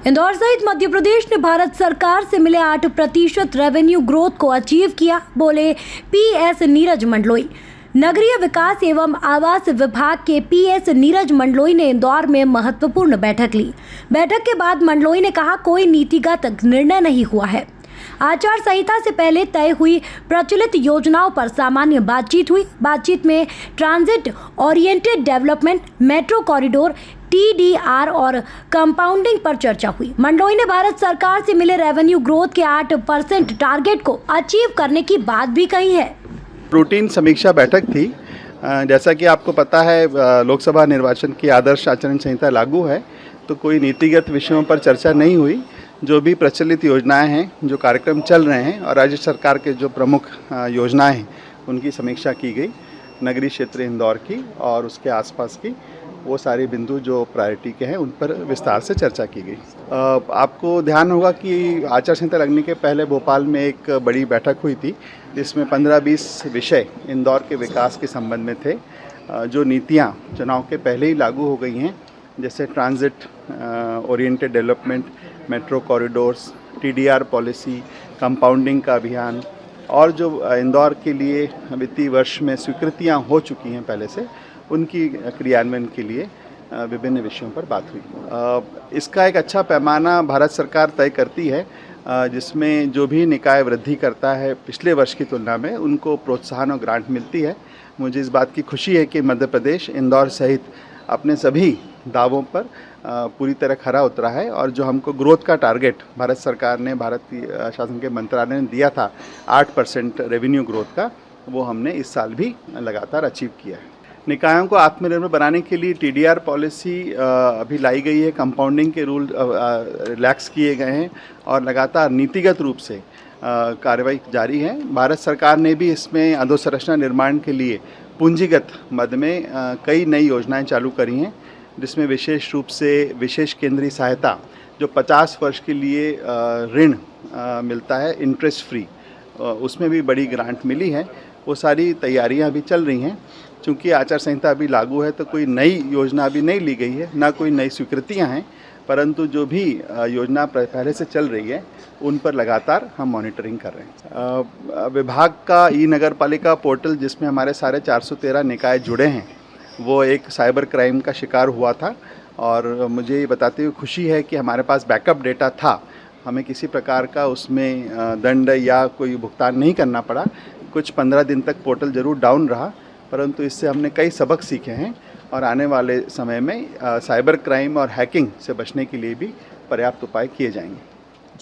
इंदौर सहित मध्य प्रदेश ने भारत सरकार से मिले 8% रेवेन्यू ग्रोथ को अचीव किया, बोले पीएस नीरज मंडलोई। नगरीय विकास एवं आवास विभाग के पीएस नीरज मंडलोई ने इंदौर में महत्वपूर्ण बैठक ली। बैठक के बाद मंडलोई ने कहा, कोई नीतिगत निर्णय नहीं हुआ है। आचार संहिता से पहले तय हुई प्रचलित योजनाओं पर सामान्य बातचीत हुई। बातचीत में transit oriented development, metro corridor, TDR और कंपाउंडिंग पर चर्चा हुई। मंडलोई ने भारत सरकार से मिले रेवेन्यू ग्रोथ के 8% टारगेट को अचीव करने की बात भी कही है। रूटीन समीक्षा बैठक थी। जैसा कि आपको पता है, लोकसभा निर्वाचन की आदर्श आचरण संहिता लागू है, तो कोई नीतिगत विषयों पर चर्चा नहीं हुई। जो भी प्रचलित योजनाएं हैं, जो कार्यक्रम चल रहे हैं और राज्य सरकार के जो प्रमुख योजनाएं हैं, उनकी समीक्षा की गई। नगरीय क्षेत्र इंदौर की और उसके आसपास की वो सारे बिंदु जो प्रायोरिटी के हैं, उन पर विस्तार से चर्चा की गई। आपको ध्यान होगा कि आचार संहिता लगने के पहले भोपाल में एक बड़ी बैठक हुई थी, जिसमें 15-20 विषय इंदौर के विकास के संबंध में थे। जो नीतियाँ चुनाव के पहले ही लागू हो गई हैं, जैसे transit oriented development, metro corridors, TDR policy, compounding का अभियान और जो इंदौर के लिए वित्तीय वर्ष में स्वीकृतियाँ हो चुकी हैं पहले से, उनकी क्रियान्वयन के लिए विभिन्न विषयों पर बात हुई। इसका एक अच्छा पैमाना भारत सरकार तय करती है, जिसमें जो भी निकाय वृद्धि करता है पिछले वर्ष की तुलना में, उनको प्रोत्साहन और ग्रांट मिलती है। मुझे इस बात की खुशी है कि मध्य प्रदेश इंदौर सहित अपने सभी दावों पर पूरी तरह खरा उतरा है और जो हमको ग्रोथ का टारगेट भारत सरकार ने, भारतीय शासन के मंत्रालय ने दिया था 8% रेवेन्यू ग्रोथ का, वो हमने इस साल भी लगातार अचीव किया है। निकायों को आत्मनिर्भर बनाने के लिए टीडीआर पॉलिसी अभी लाई गई है, कंपाउंडिंग के रूल रिलैक्स किए गए हैं और लगातार नीतिगत रूप से कार्रवाई जारी है। भारत सरकार ने भी इसमें अधोसंरचना निर्माण के लिए पूंजीगत मद में कई नई योजनाएं चालू करी हैं, जिसमें विशेष रूप से विशेष केंद्रीय सहायता जो 50 वर्ष के लिए ऋण मिलता है इंटरेस्ट फ्री, उसमें भी बड़ी ग्रांट मिली है। वो सारी तैयारियां अभी चल रही हैं। चूँकि आचार संहिता अभी लागू है, तो कोई नई योजना अभी नहीं ली गई है, ना कोई नई स्वीकृतियां हैं, परंतु जो भी योजना पहले से चल रही है, उन पर लगातार हम मॉनिटरिंग कर रहे हैं। विभाग का ई नगर पालिका पोर्टल, जिसमें हमारे सारे 413 निकाय जुड़े हैं, वो एक साइबर क्राइम का शिकार हुआ था और मुझे ये बताते हुए खुशी है कि हमारे पास बैकअप डेटा था। हमें किसी प्रकार का उसमें दंड या कोई भुगतान नहीं करना पड़ा। कुछ 15 दिन तक पोर्टल ज़रूर डाउन रहा, परंतु इससे हमने कई सबक सीखे हैं और आने वाले समय में साइबर क्राइम और हैकिंग से बचने के लिए भी पर्याप्त उपाय किए जाएंगे।